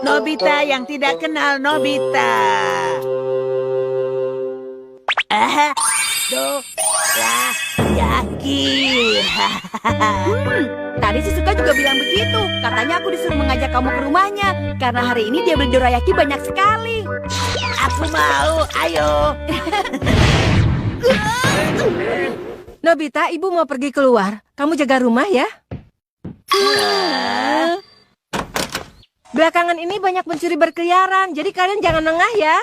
Nobita yang tidak kenal Nobita. Dorayaki. Tadi si Suka juga bilang begitu. Katanya aku disuruh mengajak kamu ke rumahnya. Karena hari ini dia beli dorayaki banyak sekali. Aku mau, ayo. Nobita, ibu mau pergi keluar. Kamu jaga rumah ya. Belakangan ini banyak pencuri berkeliaran, jadi kalian jangan lengah ya.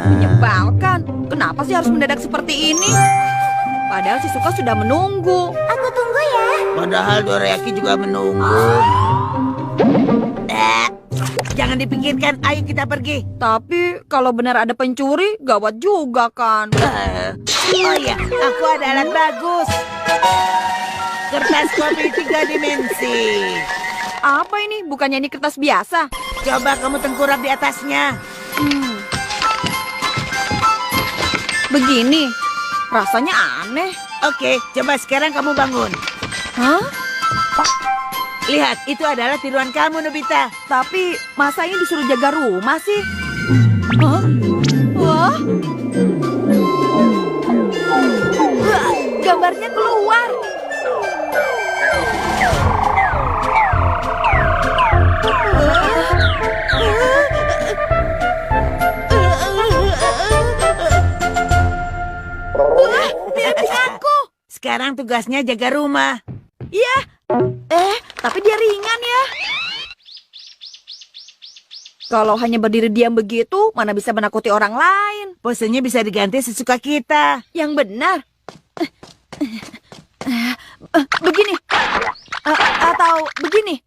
Menyebalkan. Kenapa sih harus mendadak seperti ini? Padahal si Suka sudah menunggu. Aku tunggu ya. Padahal Dorayaki juga menunggu. Jangan dipikirkan, ayo kita pergi. Tapi kalau benar ada pencuri, gawat juga kan. Oh ya, aku ada alat bagus. Kertas kopi 3 dimensi. Apa ini? Bukannya ini kertas biasa? Coba kamu tengkurap di atasnya. Begini. Rasanya aneh. Oke, coba sekarang kamu bangun. Hah? Lihat, itu adalah tiruan kamu, Nobita. Tapi masa ini disuruh jaga rumah sih? Hah? Wah. Wah, gambarnya keluar. Wah, mirip denganku. Sekarang tugasnya jaga rumah. Iya. Tapi dia ringan ya. Kalau hanya berdiri diam begitu, mana bisa menakuti orang lain. Posenya bisa diganti sesuka kita. Yang benar. Begini. Atau begini.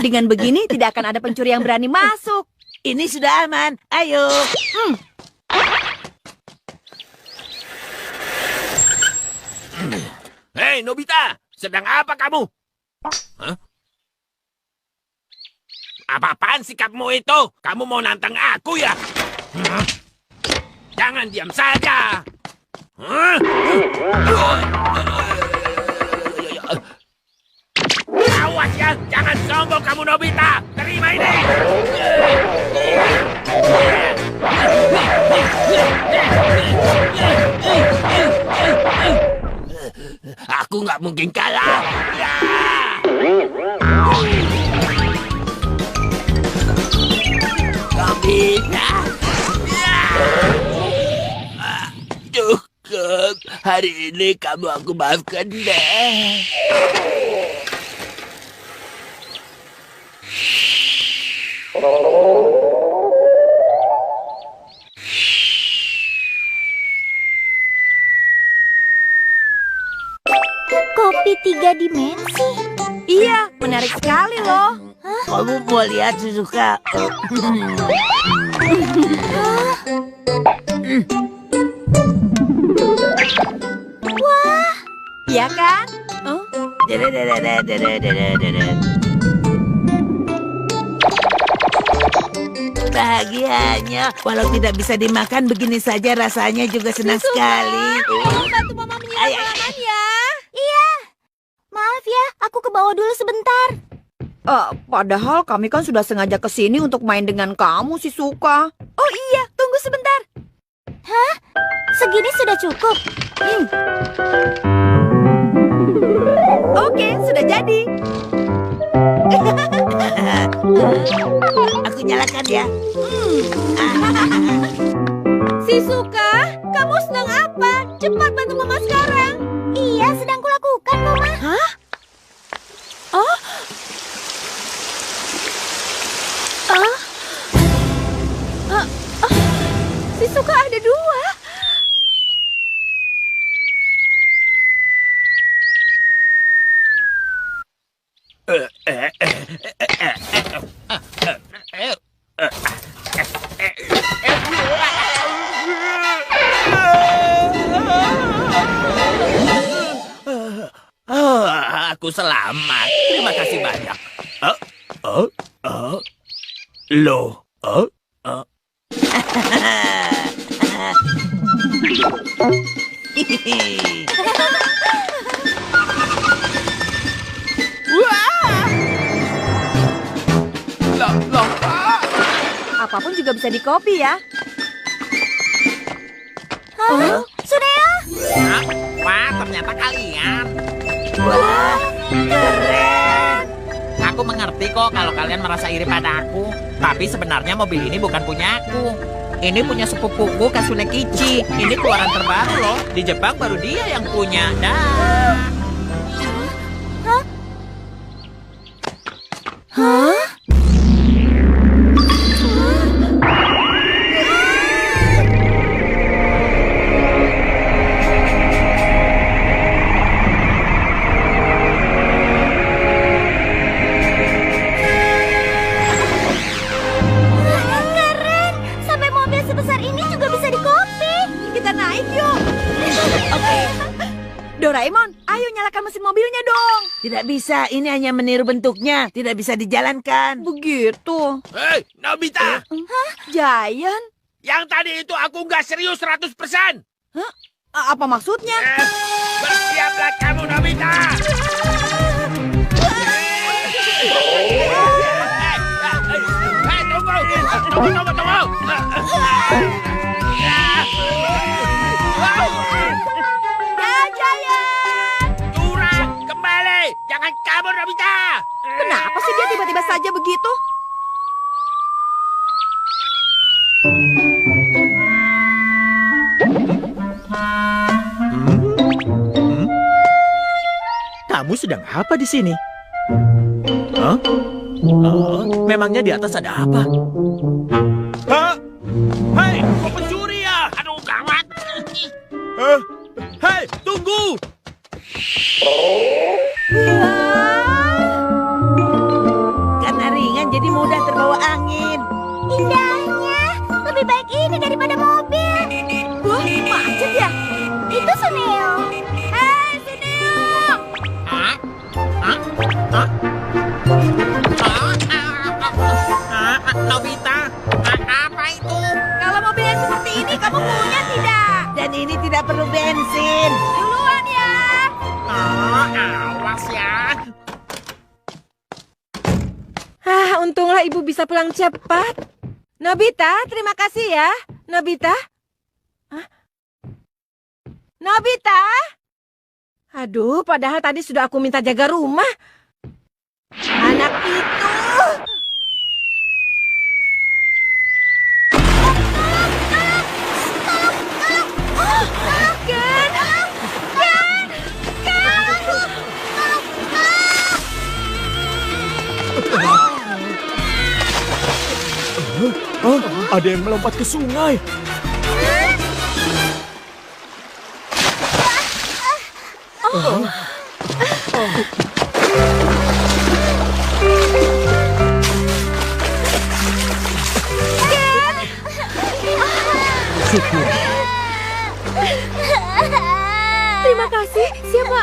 Dengan begini tidak akan ada pencuri yang berani masuk. Ini sudah aman. Ayo. Hei, Nobita, sedang apa kamu? Hah? Apa-apaan sikapmu itu? Kamu mau nantang aku ya? Hah? Jangan diam saja. Hah? Awas ya, jangan sombong kamu Nobita. Terima ini. Aku nggak mungkin kalah. Ya. Nobita. Ya. Cukup. Hari ini kamu aku maafkan deh. Kopi 3 dimensi. Iya, menarik sekali loh. Kamu mau lihat Suzuka? Wah, Iya kan? Oh, Bahagianya, walau tidak bisa dimakan, begini saja rasanya juga senang sekali. bantu mama menyiram halaman ya. iya. Maaf ya, aku ke bawah dulu sebentar. Padahal kami kan sudah sengaja ke sini untuk main dengan kamu si Suka. Oh iya, tunggu sebentar. Segini sudah cukup. Oke, sudah jadi. Aku nyalakan ya. Si Suka, kamu sedang apa? Cepat bantu mama sekarang. Iya, sedang kulakukan, Mama. Hah? Oh? Si Suka ada dua. Aku selamat. Terima kasih banyak. Loh? apapun juga bisa di-copy ya. Suneo? Hah? Wah, ternyata kalian. Wah, keren. Aku mengerti kok kalau kalian merasa iri pada aku. Tapi sebenarnya mobil ini bukan punya aku. Ini punya sepupuku Kasune Kichi. Ini keluaran terbaru loh. Di Jepang baru dia yang punya. Dah. Keren! Sampai mobil sebesar ini juga bisa di-copy. Kita naik yuk. Oke. Doraemon, ayo nyalakan mesin mobilnya dong. Tidak bisa, ini hanya meniru bentuknya. Tidak bisa dijalankan. Begitu. Hei, Nobita! Giant? Yang tadi itu aku nggak serius 100%. Apa maksudnya? Bersiaplah kamu, Nobita! Tunggu! Ya, Giant! Tura, kembali! Jangan kabur, Nobita! Kenapa sih dia tiba-tiba saja begitu? Kamu sedang apa di sini? Hah? Memangnya di atas ada apa? Hah? Hei, kau pencuri ya? Aduh, gawat! Hei, tunggu! Karena ringan jadi mudah terbawa angin. Indahnya. Lebih baik ini daripada mobil. Wah, macet ya? Itu Suneo. Hei, Suneo! Hah? Hah? Hah? Nobita? Apa itu? Kalau mobil yang seperti ini kamu punya tidak? Dan ini tidak perlu bensin. Duluan ya! Awas ya. Untunglah ibu bisa pulang cepat. Nobita, terima kasih ya. Nobita? Hah? Nobita? Aduh, padahal tadi sudah aku minta jaga rumah. Anak itu. Ada yang melompat ke sungai. Terima kasih. Siapa?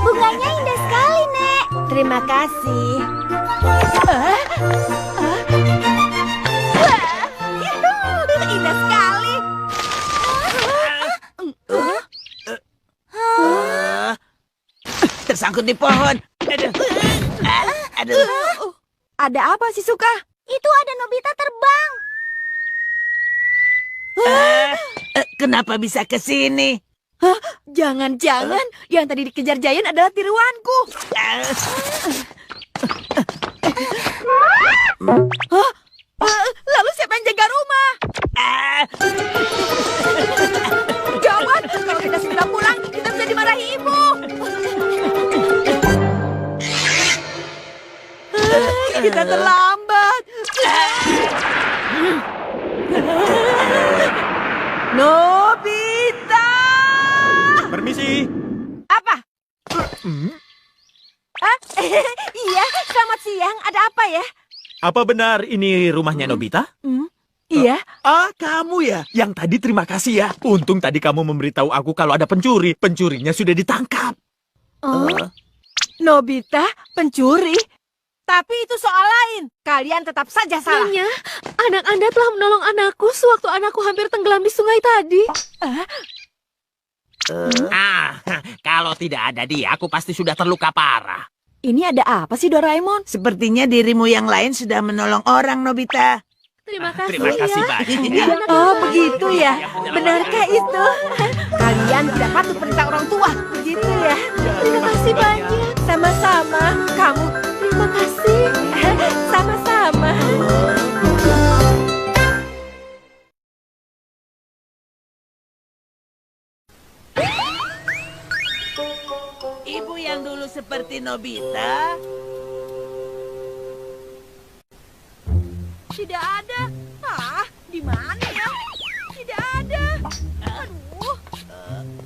Bunganya indah sekali, Nek. Terima kasih. Indah sekali. Tersangkut di pohon. Aduh. Aduh. Ada apa sih, Suka? Itu ada Nobita terbang. Kenapa bisa ke sini? Jangan-jangan yang tadi dikejar Giant adalah tiruanku. Lalu siapa yang jaga rumah? Gawat, kalau kita sudah pulang, kita bisa dimarahi ibu. Kita terlambat. Nobita! Permisi. Apa? Iya, selamat siang. Ada apa ya? Apa benar ini rumahnya Nobita? Iya. Kamu ya? Yang tadi terima kasih ya. Untung tadi kamu memberitahu aku kalau ada pencuri. Pencurinya sudah ditangkap. Nobita, pencuri. Tapi itu soal lain. Kalian tetap saja salah. Nyonya, anak Anda telah menolong anakku sewaktu anakku hampir tenggelam di sungai tadi. Kalau tidak ada dia, aku pasti sudah terluka parah. Ini ada apa sih Doraemon? Sepertinya dirimu yang lain sudah menolong orang, Nobita. Terima kasih, Terima kasih ya. banyak. Oh, begitu ya. Benarkah itu? Kalian tidak patut perintah orang tua. Begitu ya. Terima kasih banyak. Sama-sama. Kamu Terima kasih. sama-sama. Ibu yang dulu seperti Nobita. Tidak ada. Ah, di mana ya? Tidak ada. Aduh.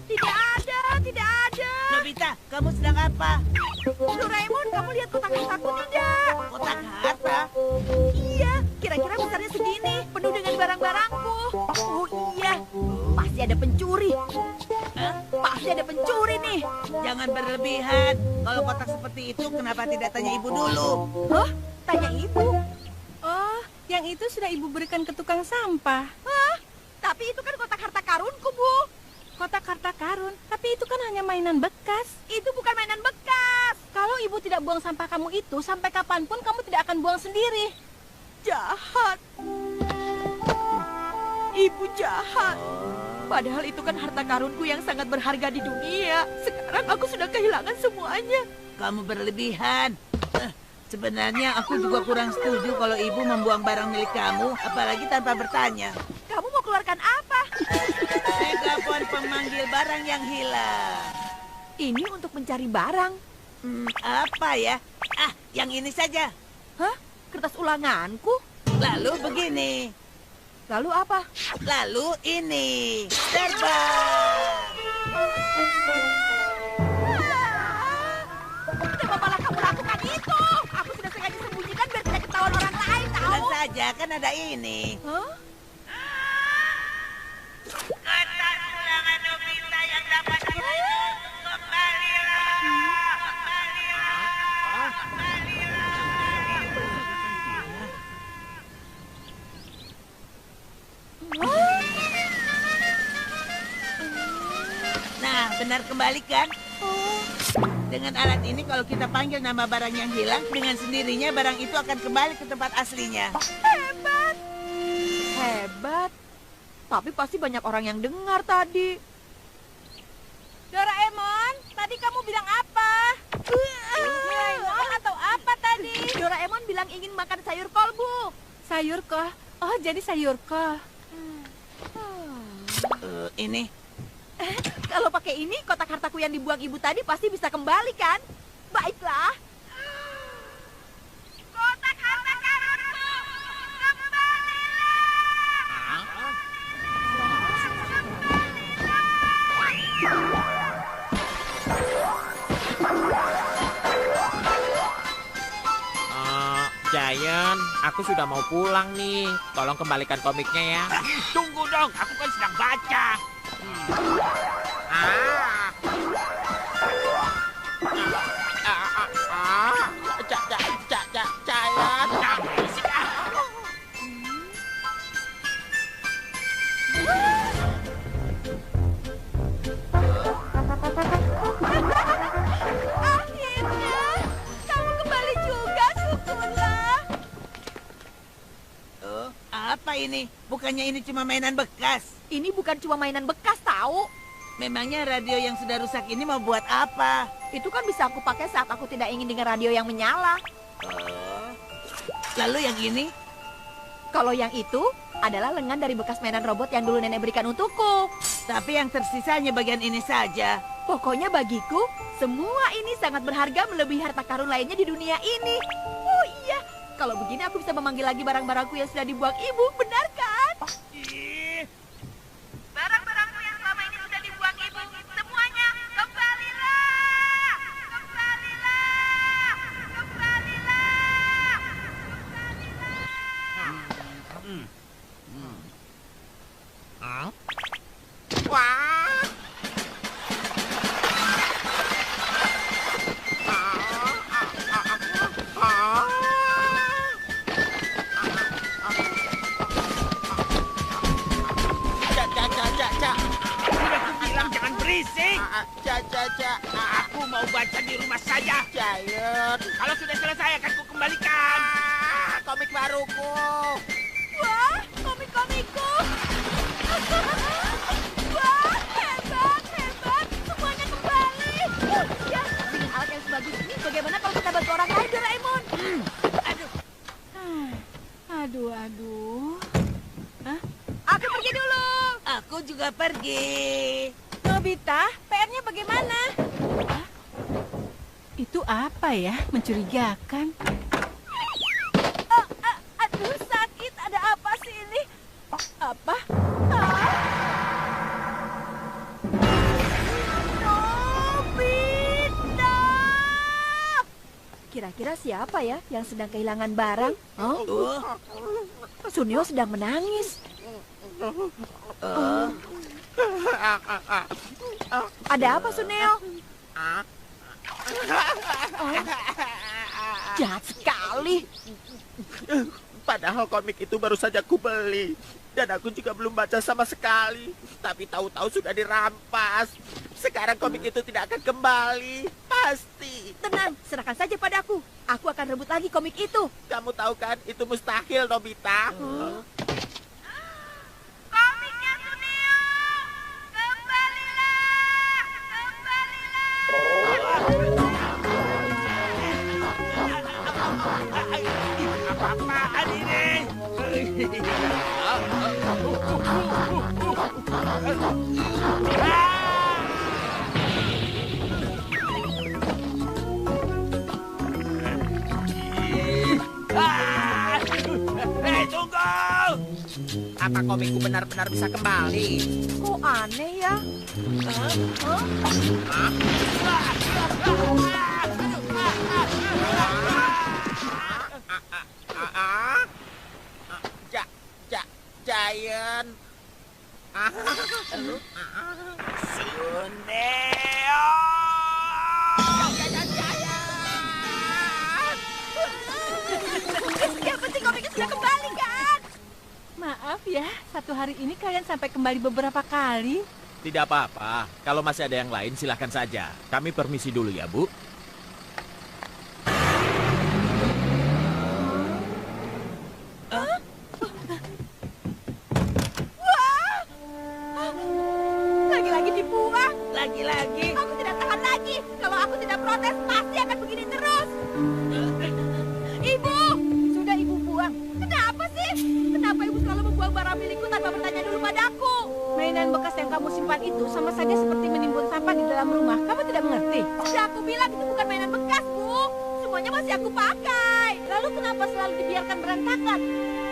Tidak ada, tidak ada. Nobita, kamu sedang apa? Doraemon, kamu lihat kotak hartaku tidak? Kotak harta? Iya, kira-kira besarnya segini, penuh dengan barang-barangku. Oh iya, pasti ada pencuri. Pasti ada pencuri nih. Jangan berlebihan. Kalau kotak seperti itu, kenapa tidak tanya ibu dulu? Hah? Tanya ibu. Oh, yang itu sudah ibu berikan ke tukang sampah. Hah? Tapi itu kan kotak harta karunku, Bu. Kotak harta karun, tapi itu kan hanya mainan bekas. Itu bukan mainan bekas. Kalau ibu tidak buang sampah kamu itu, sampai kapanpun kamu tidak akan buang sendiri. Jahat. Ibu jahat. Padahal itu kan harta karunku yang sangat berharga di dunia. Sekarang aku sudah kehilangan semuanya. Kamu berlebihan. Sebenarnya aku juga kurang setuju kalau ibu membuang barang milik kamu, apalagi tanpa bertanya. Kamu mau keluarkan apa? Megafon pemanggil barang yang hilang. Ini untuk mencari barang. Apa ya? Yang ini saja. Hah? Kertas ulanganku? Lalu begini. Lalu apa? Lalu ini. Terbang. Kenapa malah kamu lakukan itu? Aku sudah sengaja sembunyikan biar tidak ketahuan orang lain, tahu? Tenang saja, kan ada ini. Hah? Kertas ulangan Nobita yang dapat dihidup. Kembalilah. Nah, benar kembali kan? Dengan alat ini kalau kita panggil nama barang yang hilang, dengan sendirinya barang itu akan kembali ke tempat aslinya. Hebat. Tapi pasti banyak orang yang dengar tadi. Doraemon, tadi kamu bilang apa? Doraemon atau apa tadi? Doraemon bilang ingin makan sayur kolbu. Sayur kol. Oh, jadi sayur kol. Ini. Kalau pakai ini, kotak hartaku yang dibuang ibu tadi pasti bisa kembali kan? Baiklah. Kotak harta karunku, Giant, aku sudah mau pulang nih. Tolong kembalikan komiknya ya. Tunggu dong, aku kan sedang baca. Giant. Nah, berisik ah. Akhirnya, kamu kembali juga, syukurlah. Apa ini? Bukannya ini cuma mainan bekas? Ini bukan cuma mainan bekas, tahu? Memangnya radio yang sudah rusak ini mau buat apa? Itu kan bisa aku pakai saat aku tidak ingin dengar radio yang menyala. Lalu yang ini? Kalau yang itu adalah lengan dari bekas mainan robot yang dulu nenek berikan untukku. Tapi yang tersisa hanya bagian ini saja. Pokoknya bagiku, semua ini sangat berharga melebihi harta karun lainnya di dunia ini. Oh iya, kalau begini aku bisa memanggil lagi barang-barangku yang sudah dibuang ibu, benar kan? Barang-barangku yang selama ini sudah dibuang ibu, semuanya kembalilah! Kembalilah! Kembalilah! Wah. berisik. Aku mau baca di rumah saja. Giant. Kalau sudah selesai akan kukembalikan. Komik baruku. Wah, komik-komikku. Wah, hebat, hebat. Semuanya kembali. Ya, dengan alat yang sebagus ini, bagaimana kalau kita bantu orang lain, Doraemon? Aduh, Aduh. Hah? Aku pergi dulu. aku juga pergi. Nobita, PR-nya bagaimana? Itu apa ya? Mencurigakan. Aduh, sakit. Ada apa sih ini? Apa? Nobita! Kira-kira siapa ya yang sedang kehilangan barang? Oh, Suneo sedang menangis. Ada apa, Suneo? Jahat sekali. Padahal komik itu baru saja ku beli. Dan aku juga belum baca sama sekali. Tapi tahu-tahu sudah dirampas. Sekarang komik itu tidak akan kembali. Pasti. Tenang, serahkan saja padaku. Aku akan rebut lagi komik itu. Kamu tahu kan, itu mustahil, Nobita. Komiknya Suneo! Kembalilah! Apa-apaan ini? Tunggu! Apa komikku benar-benar bisa kembali? Kok aneh ya? Giant. Suneo! Yang penting komiknya sudah kembali kan? Maaf ya, satu hari ini kalian sampai kembali beberapa kali. Tidak apa-apa. Kalau masih ada yang lain, silahkan saja. Kami permisi dulu ya, Bu. Lagi-lagi dibuang. Lagi-lagi. Aku tidak tahan lagi. Kalau aku tidak protes, pasti akan begini terus. Ibu! Sudah ibu buang. Kenapa sih? Kenapa ibu selalu membuang barang milikku tanpa bertanya dulu padaku? Mainan bekas yang kamu simpan itu sama saja seperti menimbun sampah di dalam rumah. Kamu tidak mengerti? Sudah aku bilang itu bukan mainan bekas, Bu. Semuanya masih aku pakai. Lalu kenapa selalu dibiarkan berantakan?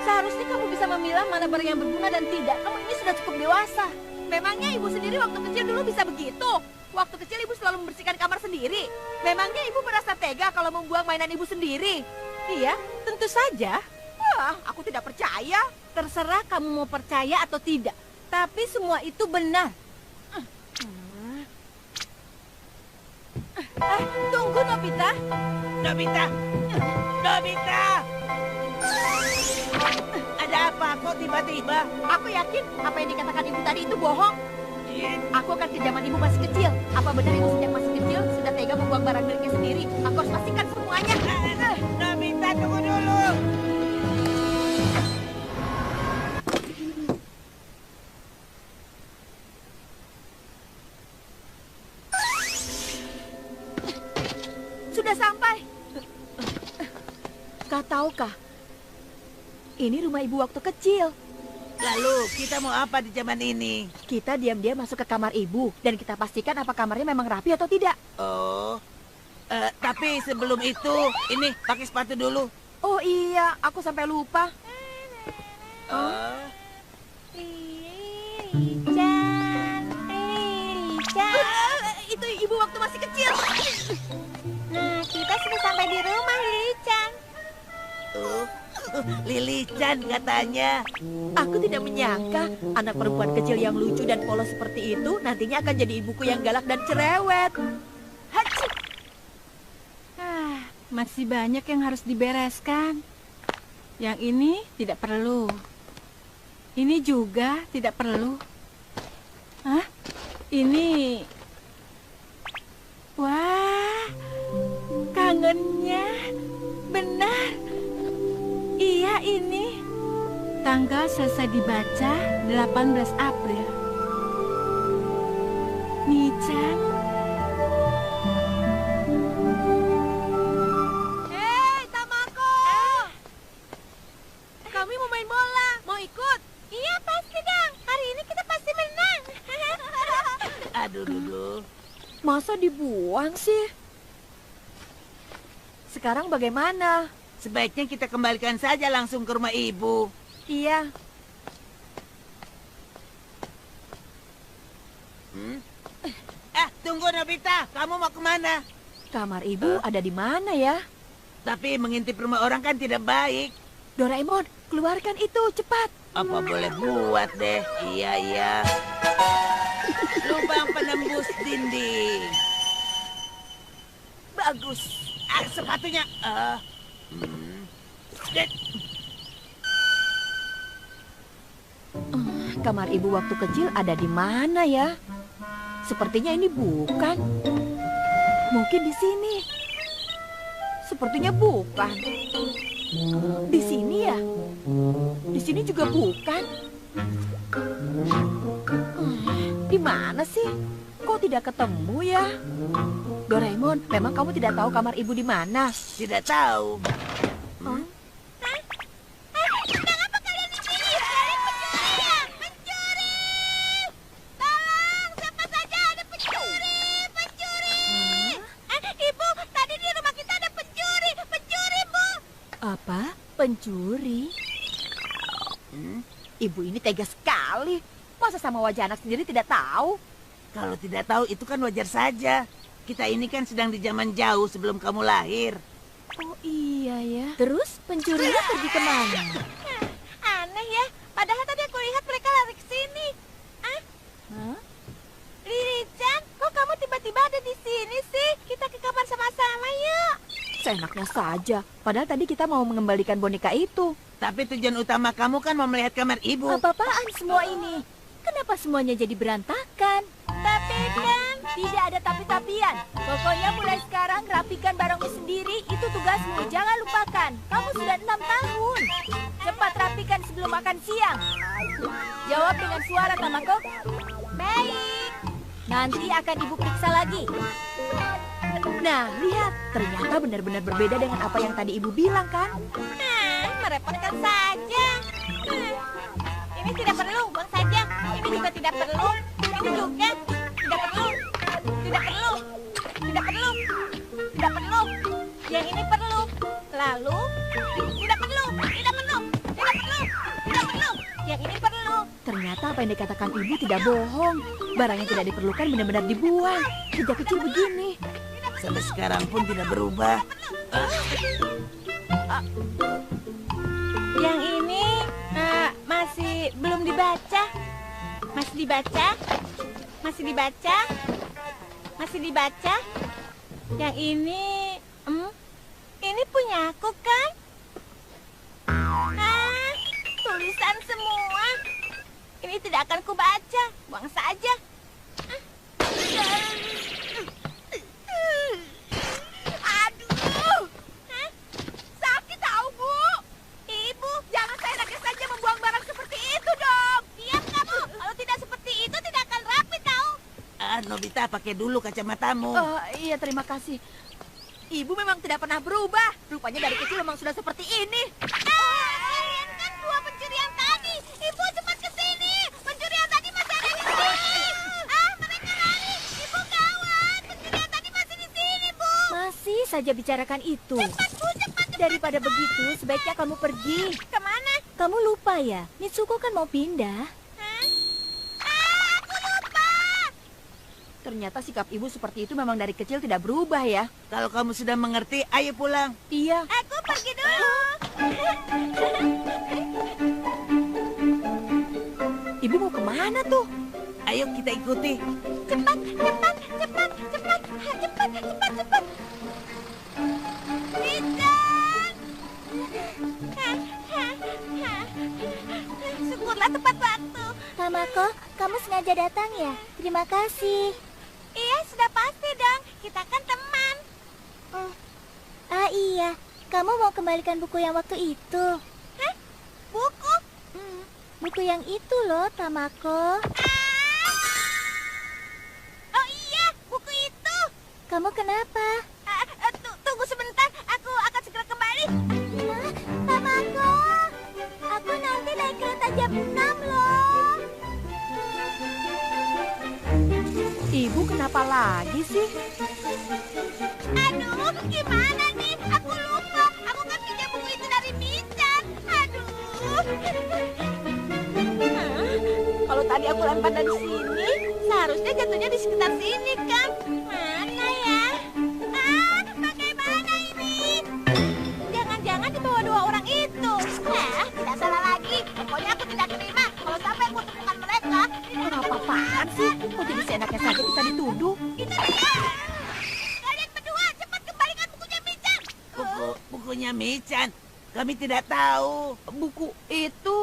Seharusnya kamu bisa memilah mana barang yang berguna dan tidak. Kamu ini sudah cukup dewasa. Memangnya ibu sendiri waktu kecil dulu bisa begitu? Waktu kecil ibu selalu membersihkan kamar sendiri. Memangnya ibu merasa tega kalau membuang mainan ibu sendiri? Iya, tentu saja. Wah, aku tidak percaya. Terserah kamu mau percaya atau tidak. Tapi semua itu benar. Tunggu, Nobita. Nobita! Nobita! Ada apa? Kok tiba-tiba? Aku yakin apa yang dikatakan ibu tadi itu bohong. Aku akan ke zaman ibu masih kecil. Apa benar ibu sejak masih kecil sudah tega membuang barang miliknya sendiri? Aku harus pastikan semuanya. Nobita, tunggu dulu! Sudah sampai. Kau tahukah? Ini rumah ibu waktu kecil. Lalu, kita mau apa di zaman ini? Kita diam-diam masuk ke kamar ibu dan kita pastikan apa kamarnya memang rapi atau tidak. Oh, tapi sebelum itu, ini pakai sepatu dulu. Oh iya, aku sampai lupa. Itu ibu waktu masih kecil. Nah, kita sudah sampai di rumah, Lili-chan. Lili-chan katanya. Aku tidak menyangka anak perempuan kecil yang lucu dan polos seperti itu nantinya akan jadi ibuku yang galak dan cerewet. Hachi! Masih banyak yang harus dibereskan. Yang ini tidak perlu. Ini juga tidak perlu. Hah? Ini Wah, kangennya. Benar. Iya ini. Tanggal selesai dibaca 18 April. Nichan. Hei, Tamako! Kami mau main bola. Mau ikut? Iya pasti dong. Hari ini kita pasti menang. Aduh, Dudu. Masa dibuang sih? Sekarang bagaimana? Sebaiknya kita kembalikan saja langsung ke rumah ibu. Iya. Tunggu Nobita. Kamu mau kemana? Kamar ibu ada di mana ya? Tapi mengintip rumah orang kan tidak baik. Doraemon, keluarkan itu cepat. Apa boleh buat deh? Iya. Lubang penembus dinding. Bagus. Sepatunya. Kamar ibu waktu kecil ada di mana ya? Sepertinya ini bukan. Mungkin di sini. Sepertinya bukan. Di sini ya? Di sini juga bukan. Di mana sih? Kok tidak ketemu ya? Doraemon, memang kamu tidak tahu kamar ibu di mana? Tidak tahu. Kenapa kalian di sini? Kalian pencuri ya? Pencuri! Tolong, siapa saja ada pencuri! Pencuri! Ibu, tadi di rumah kita ada pencuri! Pencuri, Bu! Apa? Pencuri? Ibu ini tega sekali. Masa sama wajah anak sendiri tidak tahu? Kalau tidak tahu itu kan wajar saja. Kita ini kan sedang di zaman jauh sebelum kamu lahir. Oh iya ya. Terus pencurinya pergi kemana? Aneh ya, padahal tadi aku lihat mereka lari ke sini. Hah? Riri-chan, kok kamu tiba-tiba ada di sini sih? Kita ke kamar sama-sama yuk. Seenaknya saja. Padahal tadi kita mau mengembalikan boneka itu. Tapi tujuan utama kamu kan mau melihat kamar ibu. Apa-apaan semua ini? Kenapa semuanya jadi berantakan? Tapi kan... Tidak ada tapi-tapian. Pokoknya mulai sekarang rapikan barangmu sendiri. Itu tugasmu. Jangan lupakan. Kamu sudah 6 tahun. Cepat rapikan sebelum makan siang. Jawab dengan suara, Tamako. Baik. Nanti akan ibu periksa lagi. Nah, lihat. Ternyata benar-benar berbeda dengan apa yang tadi ibu bilang, kan? Merepotkan saja. Ini tidak perlu, buang saja. Ini juga tidak perlu. Ini juga tidak perlu. Tidak perlu. Tidak perlu. Tidak perlu. Yang ini perlu. Lalu tidak perlu. Tidak perlu. Tidak perlu. Tidak perlu. Yang ini perlu. Ternyata apa yang dikatakan ibu tidak bohong. Barang yang tidak diperlukan benar-benar dibuang. Sejak kecil begini. Sampai sekarang pun tidak berubah. Yang ini masih belum dibaca. Masih dibaca. Masih dibaca. Masih dibaca. Yang ini punya aku kan? Tulisan semua. Ini tidak akan kubaca. Buang saja. Aduh. Sakit tahu, Bu. Ibu, jangan seenaknya saja membuang barang seperti itu dong. Diam kamu. Kalau tidak seperti itu tidak akan rapi tahu. Nobita, pakai dulu kacamatamu. Iya, terima kasih. Ibu memang tidak pernah berubah. Rupanya dari kecil memang sudah seperti ini. Kalian kan dua pencuri yang tadi. Ibu cepat ke sini. Pencuri yang tadi masih ada di sini. Mereka lari. Ibu gawat. Pencuri yang tadi masih di sini, Bu. Masih saja bicarakan itu. Cepat, Bu, cepat. Daripada begitu, sebaiknya kamu pergi. Kemana? Kamu lupa ya, Mitsuko kan mau pindah. Aku lupa. Ternyata sikap ibu seperti itu memang dari kecil tidak berubah ya. Kalau kamu sudah mengerti, ayo pulang. Iya. Aku pergi dulu. Ibu mau kemana tuh? Ayo kita ikuti. Cepat, cepat, cepat, cepat, cepat, cepat, cepat. Richard! Syukurlah tepat waktu. Tamako, kamu sengaja datang ya? Terima kasih. Iya, sudah pasti dong. Kita kan teman. Ah iya, kamu mau kembalikan buku yang waktu itu? Hah? Buku? Buku yang itu loh, Tamako. Oh iya, buku itu. Kamu kenapa? Tunggu sebentar, aku akan segera kembali. Tamako, aku nanti naik kereta jam 6 loh. Ibu kenapa lagi sih? Aduh, gimana nih? Aku lupa. Aku kan pinjam buku itu dari Michan. Aduh. Kalau tadi aku lempar dari sini, seharusnya jatuhnya di sekitar sini kan? Mana ya? Bagaimana ini? Jangan-jangan di bawah 2 orang itu. Tidak salah lagi. Pokoknya aku tidak terima. Kalau sampai aku temukan mereka. Apa-apaan sih? Kok jadi seenaknya saja kita dituduh? Itu dia. Kalian berdua cepat kembalikan bukunya Michan. Bukunya Michan. Kami tidak tahu. Buku itu...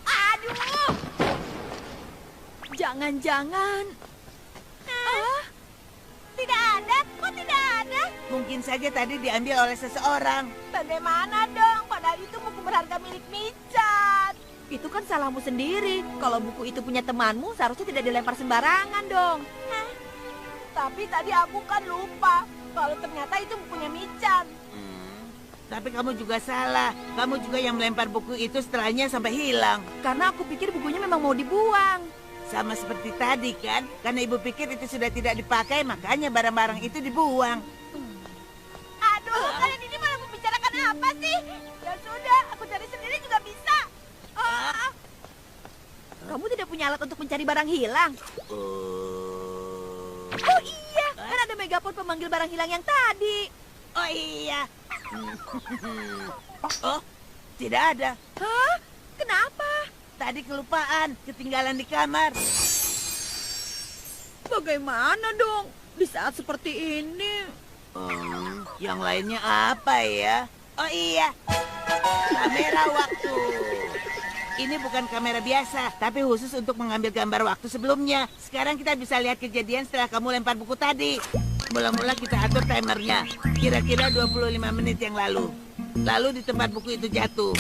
Aduh. Jangan-jangan... Tidak ada. Kok tidak ada? Mungkin saja tadi diambil oleh seseorang. Bagaimana dong? Padahal itu buku berharga milik Michan. Itu kan salahmu sendiri. Kalau buku itu punya temanmu, seharusnya tidak dilempar sembarangan dong. Tapi tadi aku kan lupa kalau ternyata itu bukunya Michan. Tapi kamu juga salah. Kamu juga yang melempar buku itu setelahnya sampai hilang. Karena aku pikir bukunya memang mau dibuang. Sama seperti tadi kan? Karena ibu pikir itu sudah tidak dipakai, makanya barang-barang itu dibuang. Aduh, kalian ini malah membicarakan apa sih? Ya sudah, aku cari sendiri juga bisa. Kamu tidak punya alat untuk mencari barang hilang? Oh iya, kan ada megafon pemanggil barang hilang yang tadi. Oh iya. Oh, tidak ada. Hah? Kenapa? Tadi kelupaan, ketinggalan di kamar. Bagaimana dong? Di saat seperti ini. Yang lainnya apa ya? Oh iya, kamera waktu. Ini bukan kamera biasa, tapi khusus untuk mengambil gambar waktu sebelumnya. Sekarang kita bisa lihat kejadian setelah kamu lempar buku tadi. Mula-mula kita atur timernya, kira-kira 25 menit yang lalu. Lalu di tempat buku itu jatuh.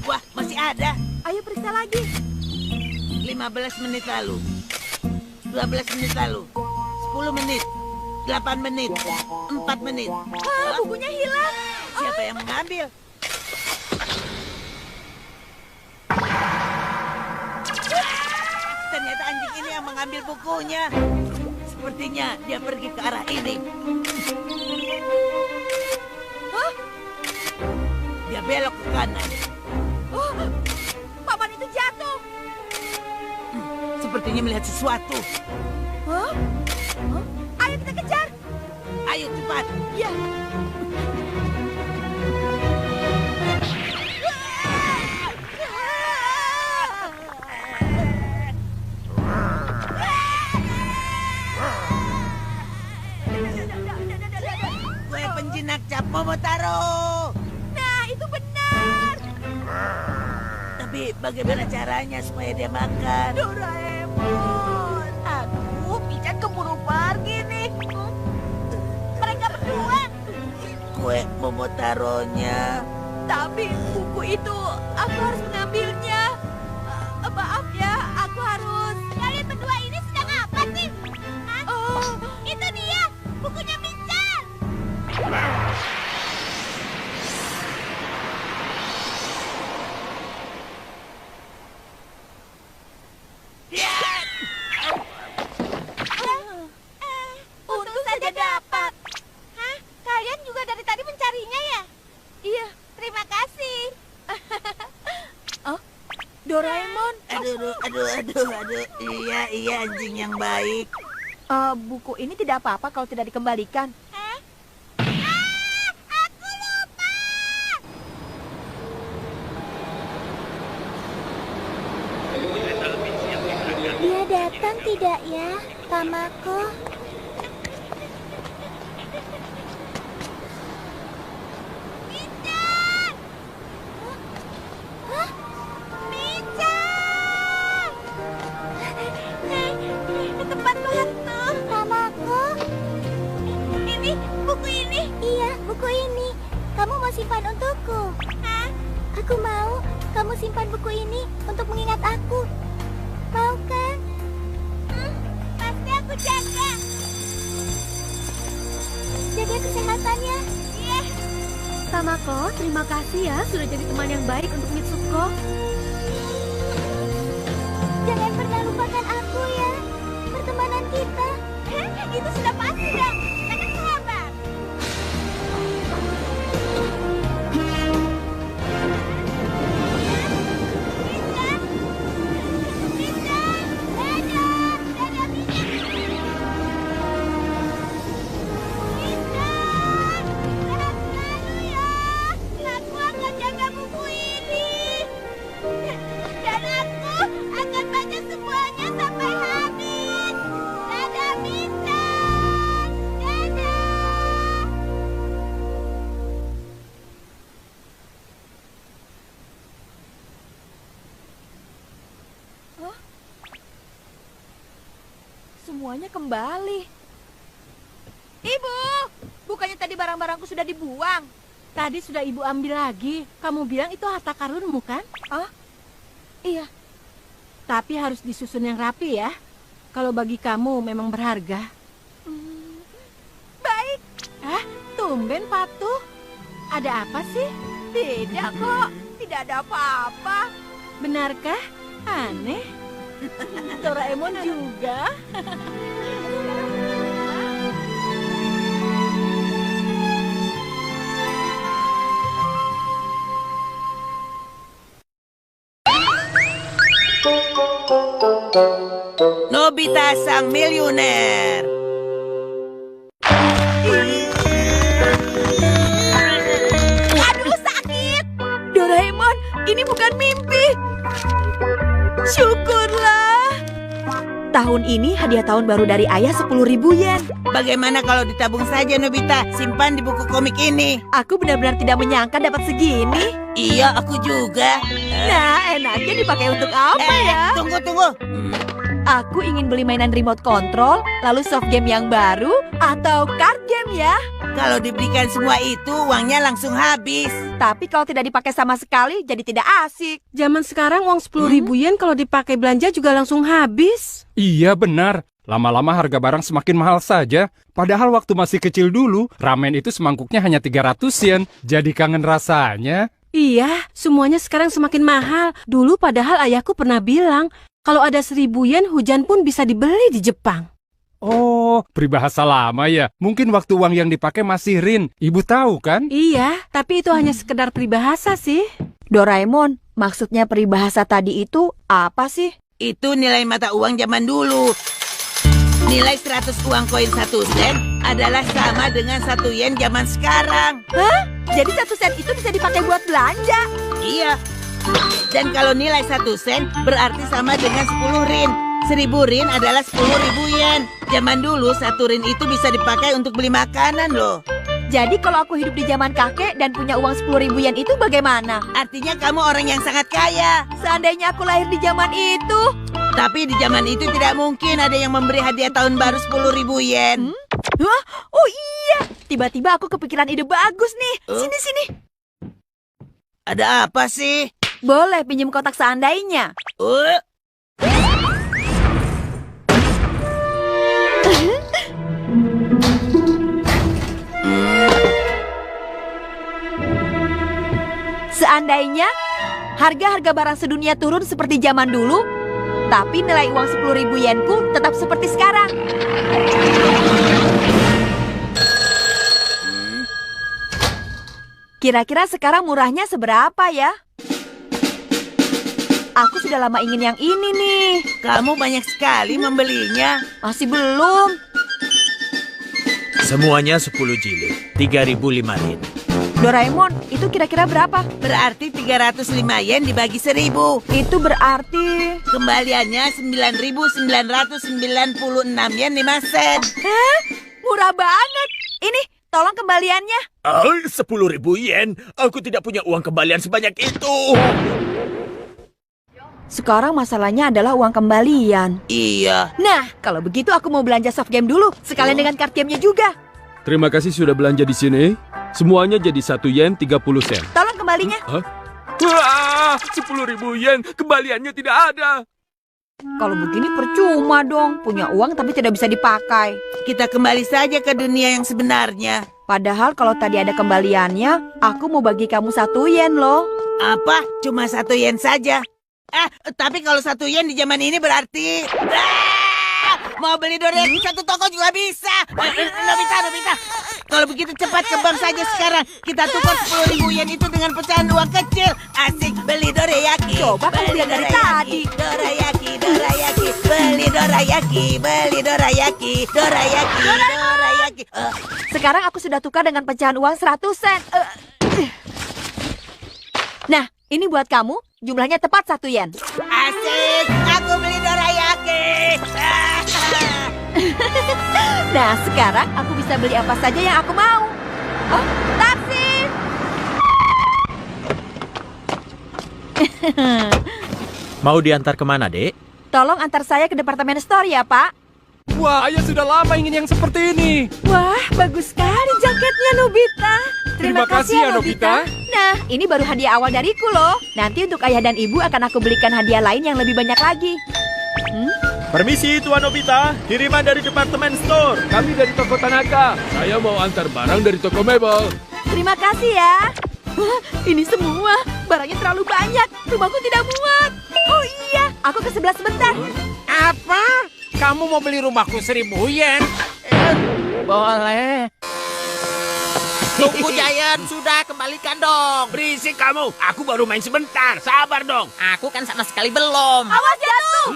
Wah, masih ada. Ayo periksa lagi. 15 menit lalu. 12 menit lalu. 10 menit. 8 menit. 4 menit. Bukunya hilang. Siapa yang mengambil? Ternyata anjing ini yang mengambil bukunya. Sepertinya dia pergi ke arah ini. Dia belok ke kanan. Papan itu jatuh. Sepertinya melihat sesuatu. Ayo kita kejar. Ayo cepat. Ya. Kue penjinak cap Momotaro. Nah, itu benar. Tapi bagaimana caranya supaya dia makan? Doraemon. Aduh, Michan keburu pergi nih. Mereka berdua. Kue Momotaronya. Tapi buku itu aku harus mengambilnya. Maaf ya, aku harus. Kalian berdua ini sedang apa sih? Hah? Oh, Itu dia, bukunya Michan. Untung saja dapat. Hah? Kalian juga dari tadi mencarinya ya? iya. Terima kasih. Doraemon. Aduh. Iya, anjing yang baik. Buku ini tidak apa-apa kalau tidak dikembalikan. Hah? Aku lupa. Dia datang tidak ya, Tamako? Michan! Hah? simpan untukku. Hah? Aku mau kamu simpan buku ini untuk mengingat aku. Mau kan? Pasti aku jaga. Jaga kesehatannya. Iya. Tamako, terima kasih ya sudah jadi teman yang baik untuk Mitsuko. Jangan pernah lupakan aku ya. Pertemanan kita. Itu sudah pasti dong. Kita kan sahabat. Semuanya kembali. Ibu, bukannya tadi barang-barangku sudah dibuang? Tadi sudah ibu ambil lagi. Kamu bilang itu harta karunmu kan? Ah, iya. Tapi harus disusun yang rapi ya. Kalau bagi kamu memang berharga. Baik. Tumben patuh. Ada apa sih? Tidak kok. Tidak ada apa-apa. Benarkah? Aneh. Doraemon juga. Nobita sang miliuner. Aduh, sakit. Doraemon, ini bukan mimpi. Syukurlah. Tahun ini hadiah tahun baru dari ayah 10.000 yen. Bagaimana kalau ditabung saja, Nobita? Simpan di buku komik ini. Aku benar-benar tidak menyangka dapat segini. Iya, aku juga. Nah, enaknya dipakai untuk apa ya? Tunggu. Aku ingin beli mainan remote control, lalu soft game yang baru, atau card game ya. Kalau diberikan semua itu, uangnya langsung habis. Tapi kalau tidak dipakai sama sekali, jadi tidak asik. Zaman sekarang uang 10.000 yen kalau dipakai belanja juga langsung habis. Iya benar, lama-lama harga barang semakin mahal saja. Padahal waktu masih kecil dulu, ramen itu semangkuknya hanya 300 yen. Jadi kangen rasanya. Iya, semuanya sekarang semakin mahal. Dulu padahal ayahku pernah bilang, kalau ada 1.000 yen hujan pun bisa dibeli di Jepang. Oh, peribahasa lama ya. Mungkin waktu uang yang dipakai masih rin. Ibu tahu kan? Iya, tapi itu hanya sekedar peribahasa sih. Doraemon, maksudnya peribahasa tadi itu apa sih? Itu nilai mata uang zaman dulu. Nilai 100 uang koin 1 sen adalah sama dengan 1 yen zaman sekarang. Hah? Jadi 1 sen itu bisa dipakai buat belanja? Iya. Dan kalau nilai 1 sen berarti sama dengan 10 rin. 1.000 rin adalah 10.000 yen. Zaman dulu 1 rin itu bisa dipakai untuk beli makanan loh. Jadi kalau aku hidup di zaman kakek dan punya uang 10.000 yen itu bagaimana? Artinya kamu orang yang sangat kaya. Seandainya aku lahir di zaman itu. Tapi di zaman itu tidak mungkin ada yang memberi hadiah tahun baru 10.000 yen. Hah? Oh iya, tiba-tiba aku kepikiran ide bagus nih. Sini. Ada apa sih? Boleh pinjam kotak seandainya. Seandainya harga-harga barang sedunia turun seperti zaman dulu, tapi nilai uang 10.000 yenku tetap seperti sekarang. Kira-kira sekarang murahnya seberapa ya? Aku sudah lama ingin yang ini nih. Kamu banyak sekali membelinya. Masih belum. Semuanya 10 jilid, 3.005 yen. Doraemon, itu kira-kira berapa? Berarti 305 yen dibagi 1.000. Itu berarti... Kembaliannya 9.996 yen 5 sen. Hah? Murah banget. Ini, tolong kembaliannya. 10.000 yen? Aku tidak punya uang kembalian sebanyak itu. Sekarang masalahnya adalah uang kembalian. Iya. Nah, kalau begitu aku mau belanja soft game dulu, sekalian dengan card game-nya juga. Terima kasih sudah belanja di sini. Semuanya jadi 1 yen 30 sen. Tolong kembalinya. Wah, 10.000 yen. Kembaliannya tidak ada. Kalau begini percuma dong. Punya uang tapi tidak bisa dipakai. Kita kembali saja ke dunia yang sebenarnya. Padahal kalau tadi ada kembaliannya, aku mau bagi kamu 1 yen loh. Apa? Cuma 1 yen saja. Tapi kalau 1 yen di zaman ini berarti... Mau beli dorayaki 1 toko juga bisa. Nobita. Kalau begitu cepat ke bank saja sekarang. Kita tukar 10.000 yen itu dengan pecahan uang kecil. Asik, beli dorayaki. Coba kamu lihat dari tadi. Dorayaki. Beli dorayaki. Sekarang aku sudah tukar dengan pecahan uang 100 sen. Nah, ini buat kamu. Jumlahnya tepat 1 yen. Asik, aku beli dorayaki. Nah, sekarang aku bisa beli apa saja yang aku mau. Oh, taksi! Mau diantar kemana, Dek? Tolong antar saya ke departemen store ya, Pak. Wah, ayah sudah lama ingin yang seperti ini. Wah, bagus sekali jaketnya, Nobita. Terima kasih ya, Nobita. Nah, ini baru hadiah awal dariku loh. Nanti untuk ayah dan ibu akan aku belikan hadiah lain yang lebih banyak lagi. Permisi, Tuan Nobita. Kiriman dari departemen store. Kami dari toko Tanaka. Saya mau antar barang dari toko mebel. Terima kasih ya. Wah, ini semua. Barangnya terlalu banyak. Rumahku tidak muat. Oh iya, aku ke sebelah sebentar. Apa? Kamu mau beli rumahku 1.000 yen? Boleh. Tunggu, Giant. Sudah, kembalikan dong. Berisik kamu. Aku baru main sebentar. Sabar dong. Aku kan sama sekali belum. Awas jatuh.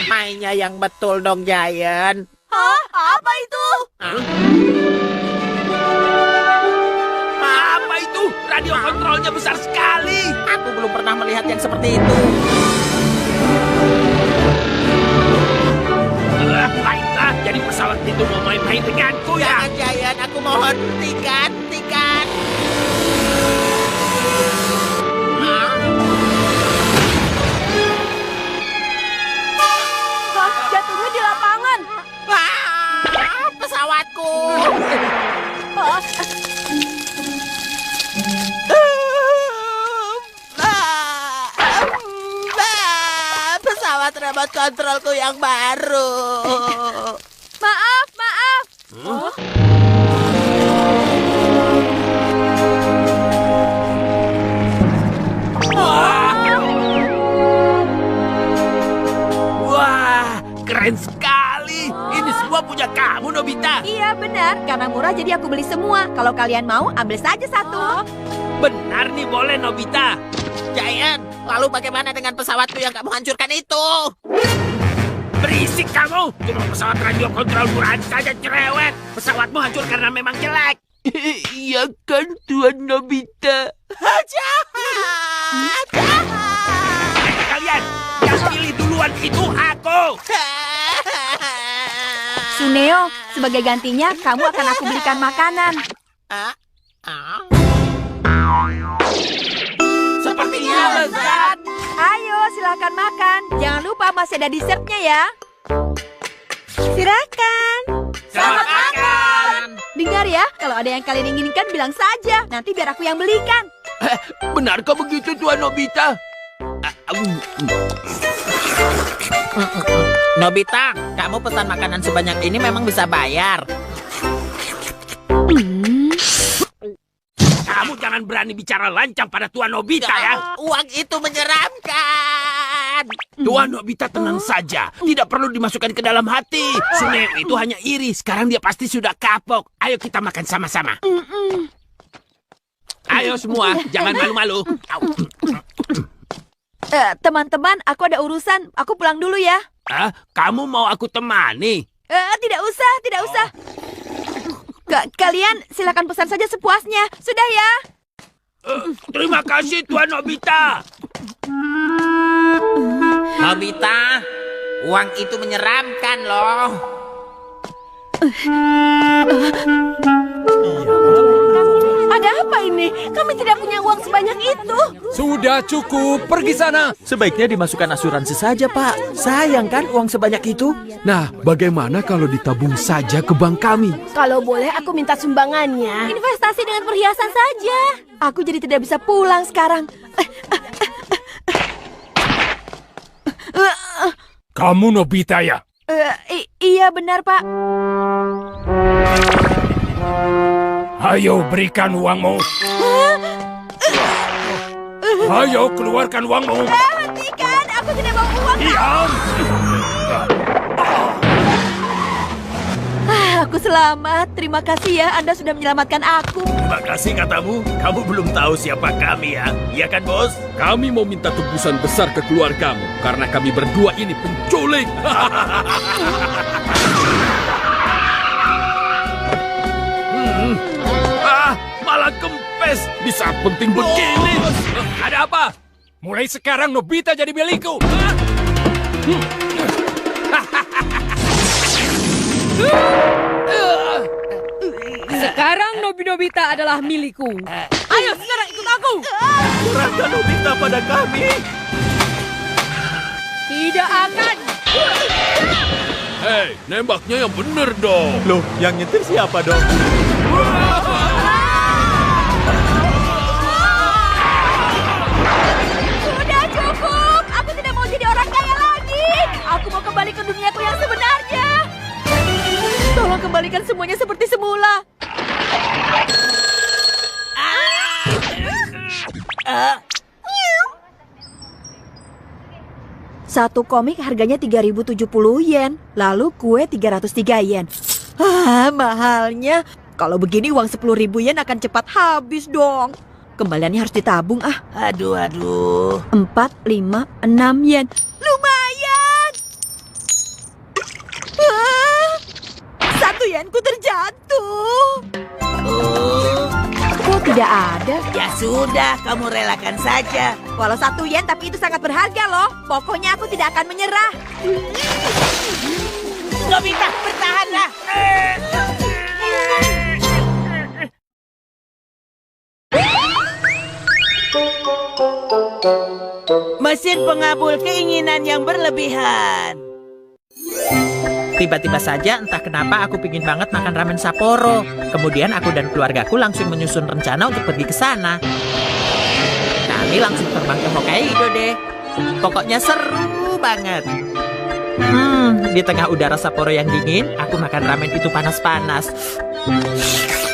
Mainnya yang betul dong, Giant. Hah? Apa itu? Apa itu? Radio kontrolnya besar sekali. Aku belum pernah melihat yang seperti itu. Baiklah, jadi pesawat itu mau main-main denganku ya. Jangan, Giant. Aku mohon, hentikan. Jatuhnya di lapangan. Pesawatku. Pesawat remote kontrolku yang baru. Maaf. Wah, keren sekali. Ini semua punya kamu, Nobita. Iya benar, karena murah jadi aku beli semua. Kalau kalian mau, ambil saja 1. Benar nih, boleh, Nobita. Giant, lalu bagaimana dengan pesawatku yang kamu hancurkan itu? Berisik kamu. Cuma pesawat radio kontrol murahan saja cerewet. Pesawatmu hancur karena memang jelek. Iya kan, Tuan Nobita? Jahat! Kalian, yang pilih duluan itu aku. Suneo, sebagai gantinya kamu akan aku belikan makanan. Sepertinya lezat. Ayo, silakan makan. Jangan lupa masih ada dessertnya ya. Silakan. Selamat makan. Dengar ya, kalau ada yang kalian inginkan bilang saja. Nanti biar aku yang belikan. Benarkah begitu, Tuan Nobita? Nobita, kamu pesan makanan sebanyak ini memang bisa bayar. Kamu jangan berani bicara lancang pada Tuan Nobita ya. Uang itu menyeramkan. Tuan Nobita tenang saja. Tidak perlu dimasukkan ke dalam hati. Suneo itu hanya iri. Sekarang dia pasti sudah kapok. Ayo kita makan sama-sama. Ayo semua, jangan malu-malu. Teman-teman, aku ada urusan. Aku pulang dulu ya. Kamu mau aku temani? Tidak usah. Kalian silakan pesan saja sepuasnya. Sudah ya. Terima kasih, Tuan Nobita. Nobita, uang itu menyeramkan loh. Ada apa ini? ini. Kami tidak punya uang sebanyak itu. Sudah cukup, pergi sana. Sebaiknya dimasukkan asuransi saja, Pak. Sayang kan uang sebanyak itu? Nah, bagaimana kalau ditabung saja ke bank kami? Kalau boleh aku minta sumbangannya. Investasi dengan perhiasan saja. Aku jadi tidak bisa pulang sekarang. Kamu Nobita ya? Iya benar, Pak. Ayo berikan uangmu. Ayo keluarkan uangmu. Hentikan, aku tidak mau uang. Diam. Aku selamat. Terima kasih ya, Anda sudah menyelamatkan aku. Terima kasih katamu. Kamu belum tahu siapa kami ya. Iya kan, Bos? Kami mau minta tebusan besar ke keluargamu karena kami berdua ini penculik. Malah kempes di saat penting begini. Ada apa? Mulai sekarang Nobita jadi milikku. Sekarang Nobita adalah milikku. Ayo sekarang ikut aku. Serahkan Nobita pada kami. Tidak akan. Hei, nembaknya yang bener dong. Loh, yang nyetir siapa dong? Sudah cukup. Aku tidak mau jadi orang kaya lagi. Aku mau kembali ke duniaku yang sebenarnya. Tolong kembalikan semuanya seperti semula. Satu komik harganya 3.070 yen, lalu kue 303 yen. Mahalnya. Kalau begini uang 10.000 yen akan cepat habis dong. Kembaliannya harus ditabung ah. Aduh. 4, 5, 6 yen. Lumayan. 1 yenku terjatuh. Kok tidak ada? Ya sudah, kamu relakan saja. Walau 1 yen, tapi itu sangat berharga loh. Pokoknya aku tidak akan menyerah. Nobita, bertahanlah. Mesin pengabul keinginan yang berlebihan. Tiba-tiba saja entah kenapa aku pingin banget makan ramen Sapporo. Kemudian aku dan keluargaku langsung menyusun rencana untuk pergi ke sana. Kami langsung terbang ke Hokkaido deh. Pokoknya seru banget. Di tengah udara Sapporo yang dingin, aku makan ramen itu panas-panas.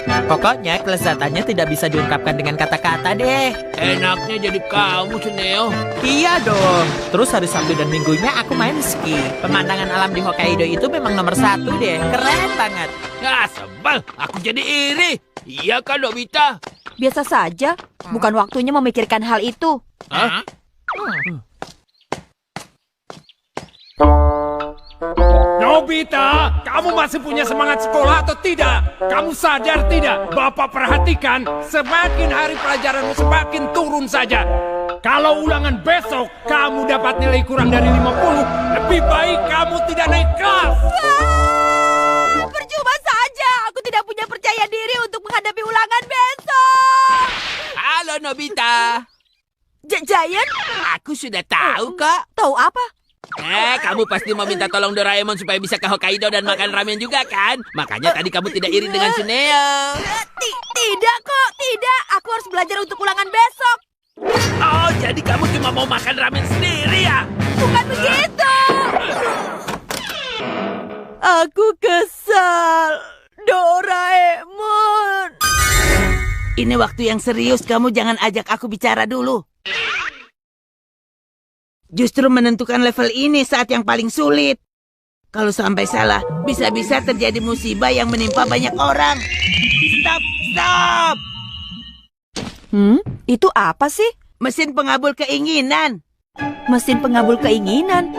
Pokoknya kelezatannya tidak bisa diungkapkan dengan kata-kata deh. Enaknya jadi kamu, Suneo. Iya dong. Terus hari Sabtu dan Minggunya aku main ski. Pemandangan alam di Hokkaido itu memang nomor 1 deh. Keren banget. Ya, sebel. Aku jadi iri. Iya kan, Nobita? Biasa saja, bukan waktunya memikirkan hal itu. Hah? Nobita, kamu masih punya semangat sekolah atau tidak? Kamu sadar tidak? Bapak perhatikan, semakin hari pelajaranmu semakin turun saja. Kalau ulangan besok kamu dapat nilai kurang dari 50, lebih baik kamu tidak naik kelas. Percuma saja, aku tidak punya percaya diri untuk menghadapi ulangan besok. Halo, Nobita. Giant? Aku sudah tahu kok. Tahu apa? Kamu pasti mau minta tolong Doraemon supaya bisa ke Hokkaido dan makan ramen juga kan? Makanya tadi kamu tidak iri dengan Suneo. Tidak kok, tidak. Aku harus belajar untuk ulangan besok. Oh, jadi kamu cuma mau makan ramen sendiri ya? Bukan begitu. Aku kesal, Doraemon. Ini waktu yang serius, kamu jangan ajak aku bicara dulu. Justru menentukan level ini saat yang paling sulit. Kalau sampai salah, bisa-bisa terjadi musibah yang menimpa banyak orang. Stop, stop! Itu apa sih? Mesin pengabul keinginan. Mesin pengabul keinginan?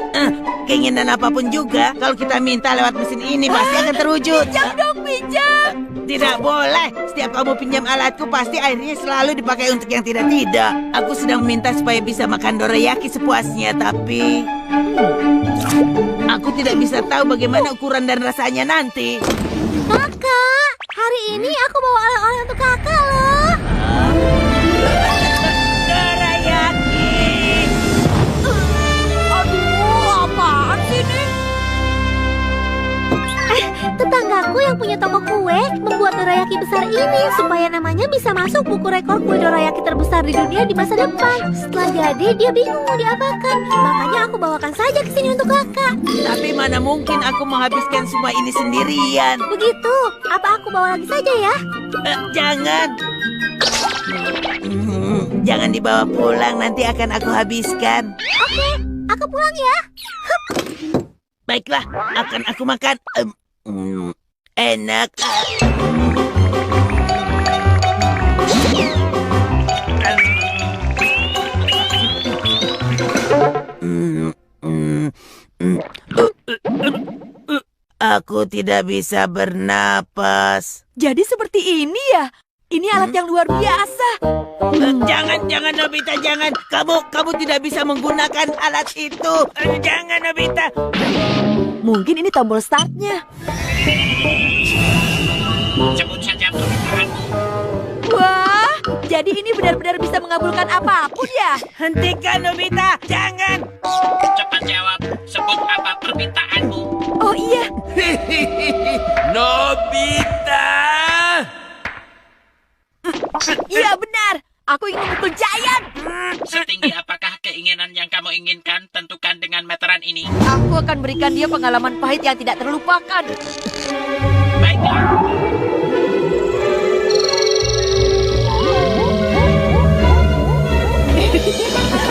Keinginan apapun juga, kalau kita minta lewat mesin ini pasti akan terwujud. Pinjam dong, pinjam! Tidak boleh. Setiap kamu pinjam alatku, pasti akhirnya selalu dipakai untuk yang tidak-tidak. Aku sedang minta supaya bisa makan dorayaki sepuasnya, tapi aku tidak bisa tahu bagaimana ukuran dan rasanya nanti. Kakak, hari ini aku bawa oleh-oleh untuk kakak loh. punya toko kue membuat dorayaki besar ini supaya namanya bisa masuk buku rekor kue dorayaki terbesar di dunia di masa depan. Setelah jadi, dia bingung mau diapakan. Makanya aku bawakan saja ke sini untuk kakak. Tapi mana mungkin aku menghabiskan semua ini sendirian. Begitu, apa aku bawa lagi saja ya? Jangan. Jangan dibawa pulang, nanti akan aku habiskan. Oke, aku pulang ya. Baiklah, akan aku makan. Enak. Aku tidak bisa bernapas. Jadi seperti ini ya? Ini alat yang luar biasa. Jangan Nobita, jangan. Kamu tidak bisa menggunakan alat itu. Jangan Nobita. Mungkin ini tombol startnya. Sebut saja permintaanmu. Wah, jadi ini benar-benar bisa mengabulkan apapun ya? Hentikan Nobita, jangan. Cepat jawab, sebut apa permintaanmu. Oh iya. Nobita! Iya benar, aku ingin memukul Giant. Setinggi apakah keinginan yang kamu inginkan? Tentukan dengan meteran ini. Aku akan berikan dia pengalaman pahit yang tidak terlupakan. Baiklah.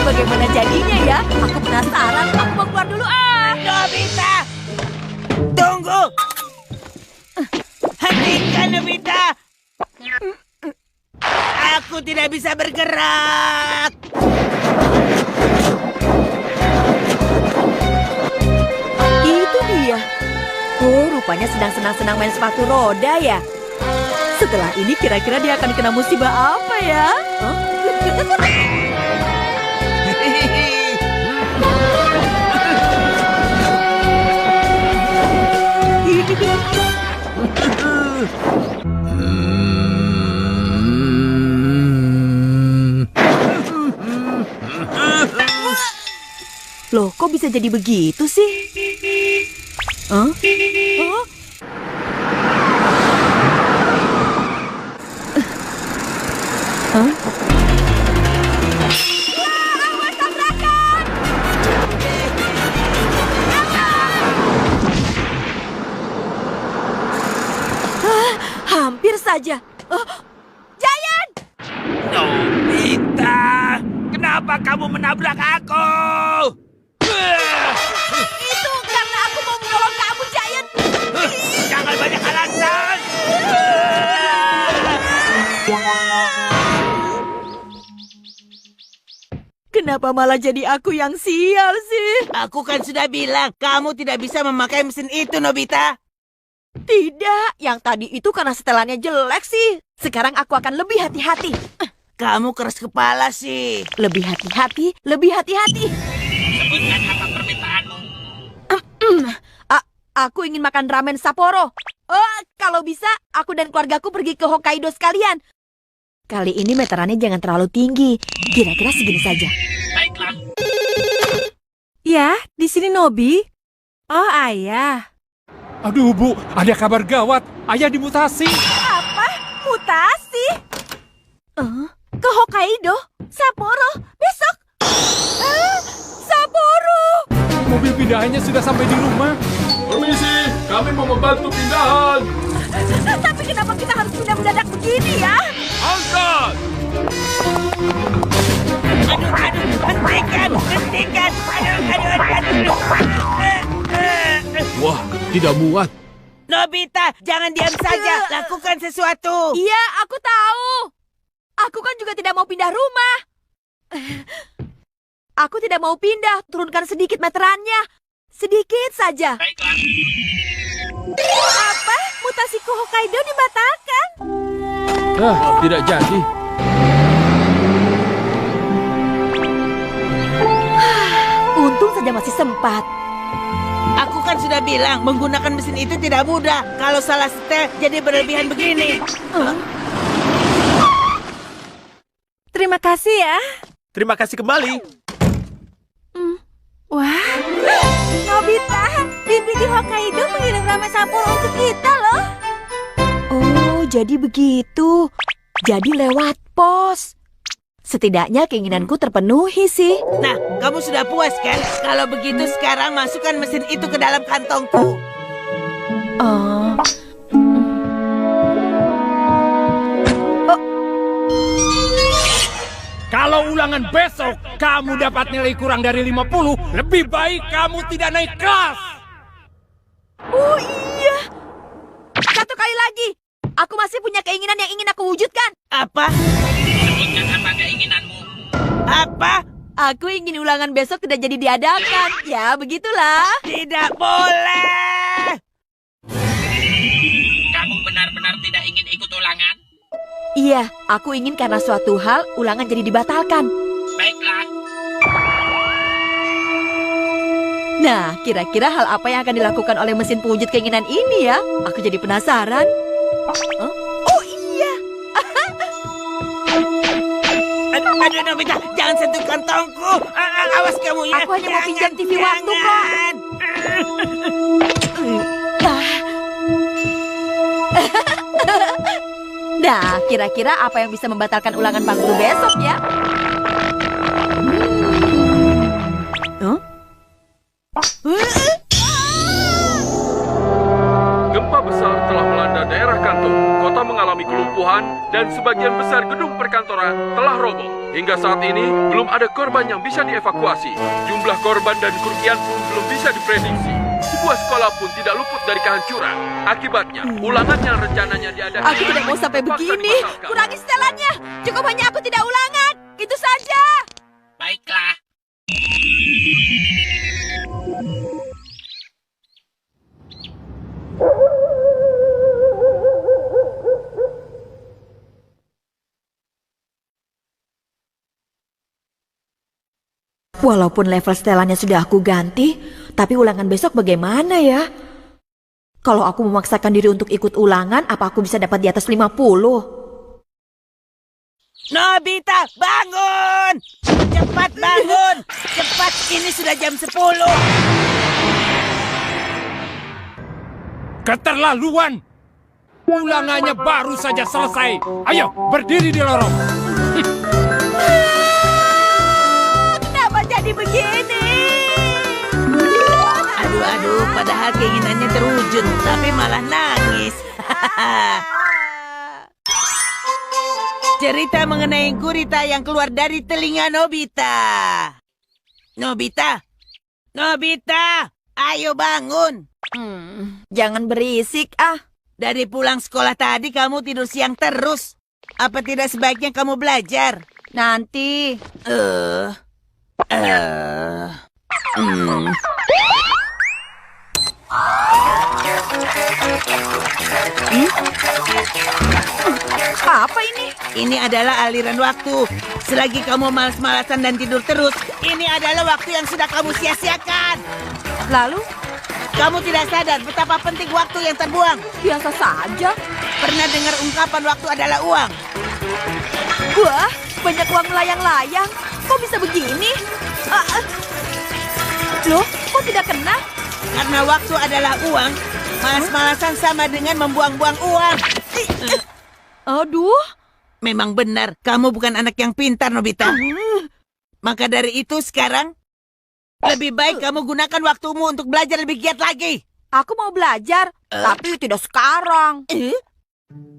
Bagaimana jadinya ya? Aku penasaran, aku mau keluar dulu Nobita! Tunggu! Hentikan Nobita! Aku tidak bisa bergerak. Itu dia. Oh, rupanya sedang senang-senang main sepatu roda ya. Setelah ini kira-kira dia akan kena musibah apa ya? Loh, kok bisa jadi begitu sih? Hah? Hah? Hampir saja. Giant! Nobita! Kenapa kamu menabrak aku? Itu karena aku mau menolong kamu, Giant. Jangan banyak alasan. Kenapa malah jadi aku yang sial sih? Aku kan sudah bilang, kamu tidak bisa memakai mesin itu, Nobita. Tidak, yang tadi itu karena setelannya jelek sih. Sekarang aku akan lebih hati-hati. Kamu keras kepala sih. Lebih hati-hati, lebih hati-hati. Sebutkan apa permintaanmu. Aku ingin makan ramen Sapporo. Kalau bisa, aku dan keluargaku pergi ke Hokkaido sekalian. Kali ini meterannya jangan terlalu tinggi. Kira-kira segini saja. Baiklah. Ya, di sini Nobi. Oh, Ayah. Aduh, Bu, ada kabar gawat. Ayah dimutasi. Apa? Mutasi? Ke Hokkaido? Sapporo? Besok? Sapporo! Mobil pindahannya sudah sampai di rumah. Permisi, kami mau membantu pindahan. Tapi kenapa kita harus pindah mendadak begini ya? Angkat! Hentikan! Aduh. Wah, tidak muat. Nobita, jangan diam saja. Lakukan sesuatu. Iya, aku tahu. Aku kan juga tidak mau pindah rumah. Aku tidak mau pindah. Turunkan sedikit meterannya. Sedikit saja. Baiklah. Apa? Mutasi ke Hokkaido dibatalkan? Tidak jadi. Untung saja masih sempat. Aku kan sudah bilang, menggunakan mesin itu tidak mudah. Kalau salah setel, jadi berlebihan begini. Terima kasih ya. Terima kasih kembali. Wah, Nobita, Bibi di Hokkaido mengirim ramen Sapporo untuk kita loh. jadi begitu. Jadi lewat pos. Setidaknya keinginanku terpenuhi sih. Nah, kamu sudah puas kan? Kalau begitu sekarang masukkan mesin itu ke dalam kantongku. Kalau ulangan besok kamu dapat nilai kurang dari 50, lebih baik kamu tidak naik kelas. Oh iya. Satu kali lagi. Aku masih punya keinginan yang ingin aku wujudkan. Apa? Sebutkan apa keinginanmu? Apa? Aku ingin ulangan besok tidak jadi diadakan. Ya, begitulah. Tidak boleh. Kamu benar-benar tidak ingin ikut ulangan? Iya, aku ingin karena suatu hal ulangan jadi dibatalkan. Baiklah. Nah, kira-kira hal apa yang akan dilakukan oleh mesin pewujud keinginan ini ya? Aku jadi penasaran. Oh iya. Aduh, Nobita, jangan sentuh kantongku. Awas kamu ya. Aku hanya mau pinjam TV waktu kok. Nah, kira-kira apa yang bisa membatalkan ulangan Pak Guru besok ya? Gempa besar telah melanda daerah Kanto. Kota mengalami kelumpuhan dan sebagian besar gedung perkantoran telah roboh. Hingga saat ini, belum ada korban yang bisa dievakuasi. Jumlah korban dan kerugian pun belum bisa diprediksi. Sebuah sekolah pun tidak luput dari kehancuran. Akibatnya, ulangan yang rencananya diadakan... Aku tidak mau sampai begini. Kurangi setelannya. Cukup hanya aku tidak ulangan. Itu saja. Baiklah. Walaupun level setelannya sudah aku ganti, tapi ulangan besok bagaimana ya? Kalau aku memaksakan diri untuk ikut ulangan, apa aku bisa dapat di atas 50? Nobita, bangun! Cepat bangun! Cepat, ini sudah jam 10. Keterlaluan! Ulangannya baru saja selesai. Ayo, berdiri di lorong. Kenapa jadi begini? Aduh, padahal keinginannya terwujud, tapi malah nangis. Cerita mengenai gurita yang keluar dari telinga Nobita. Nobita! Nobita! Ayo bangun! Jangan berisik, ah. Dari pulang sekolah tadi kamu tidur siang terus. Apa tidak sebaiknya kamu belajar? Nanti. Apa ini? Ini adalah aliran waktu. Selagi kamu malas-malasan dan tidur terus, ini adalah waktu yang sudah kamu sia-siakan. Lalu? Kamu tidak sadar betapa penting waktu yang terbuang. Biasa saja. Pernah dengar ungkapan waktu adalah uang? Wah, banyak uang melayang-layang. Kok bisa begini? Loh, kok tidak kena? Karena waktu adalah uang, malas-malasan sama dengan membuang-buang uang. Aduh. Memang benar, kamu bukan anak yang pintar, Nobita. Maka dari itu sekarang, lebih baik kamu gunakan waktumu untuk belajar lebih giat lagi. Aku mau belajar, tapi tidak sekarang.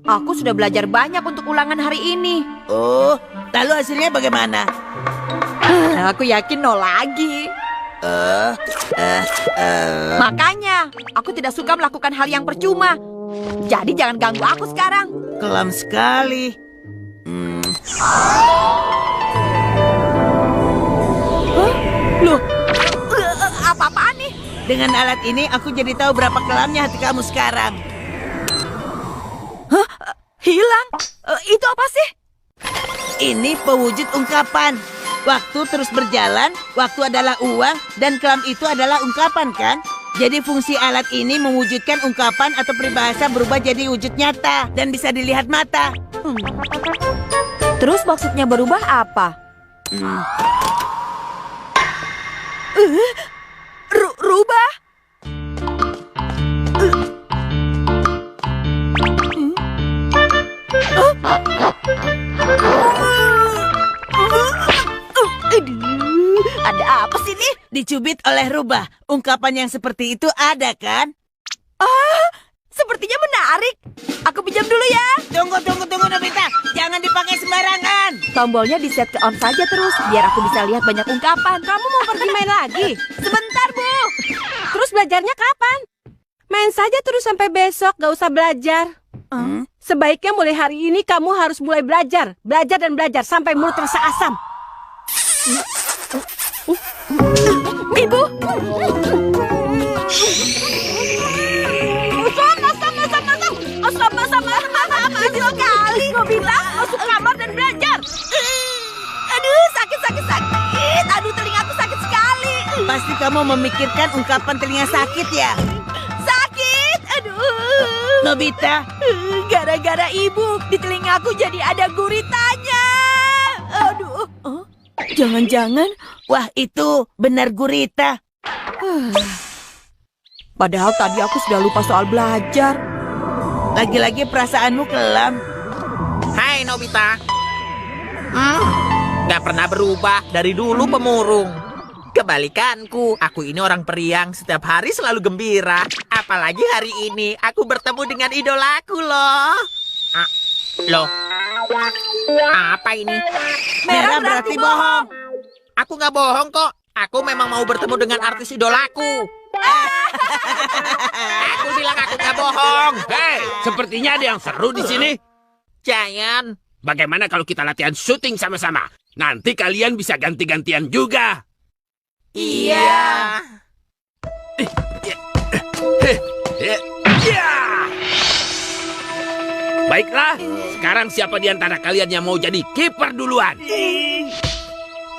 Aku sudah belajar banyak untuk ulangan hari ini. Oh, lalu hasilnya bagaimana? Aku yakin 0 lagi. Makanya, aku tidak suka melakukan hal yang percuma. Jadi jangan ganggu aku sekarang. Kelam sekali. Loh, apa-apaan nih? Dengan alat ini aku jadi tahu berapa kelamnya hati kamu sekarang. Hah? Hilang? Itu apa sih? Ini pewujud ungkapan. Waktu terus berjalan, waktu adalah uang, dan kelam itu adalah ungkapan, kan? Jadi fungsi alat ini mewujudkan ungkapan atau peribahasa berubah jadi wujud nyata dan bisa dilihat mata. Terus maksudnya berubah apa? Rubah? Aduh, ada apa sih nih? Dicubit oleh rubah. Ungkapan yang seperti itu ada kan? Sepertinya menarik. Aku pinjam dulu ya. Tunggu, Nobita. Jangan dipakai sembarangan. Tombolnya di-set ke on saja terus, biar aku bisa lihat banyak ungkapan. Kamu mau pergi main lagi? Sebentar, Bu. Terus belajarnya kapan? Main saja terus sampai besok, gak usah belajar. Sebaiknya mulai hari ini kamu harus mulai belajar. Belajar dan belajar sampai mulut terasa asam. Ibu. Kecil kali, Nobita. Masuk kamar dan belajar. Aduh, sakit. Aduh, telingaku sakit sekali. Pasti kamu memikirkan ungkapan telinga sakit ya? Sakit, aduh. Nobita. Gara-gara ibu, di telingaku jadi ada guritanya. Aduh. Jangan-jangan. Wah, itu benar gurita. Padahal tadi aku sudah lupa soal belajar. Lagi-lagi perasaanmu kelam. Hai Nobita. Gak pernah berubah dari dulu pemurung. Kebalikanku, aku ini orang periang, setiap hari selalu gembira. Apalagi hari ini, aku bertemu dengan idolaku loh. Loh, apa ini? Merah berarti bohong. Aku gak bohong kok. Aku memang mau bertemu dengan artis idolaku. Aku bilang aku gak bohong. Hei, sepertinya ada yang seru di sini. Giant. Bagaimana kalau kita latihan syuting sama-sama? Nanti kalian bisa ganti-gantian juga. Iya. Baiklah, sekarang siapa di antara kalian yang mau jadi kiper duluan?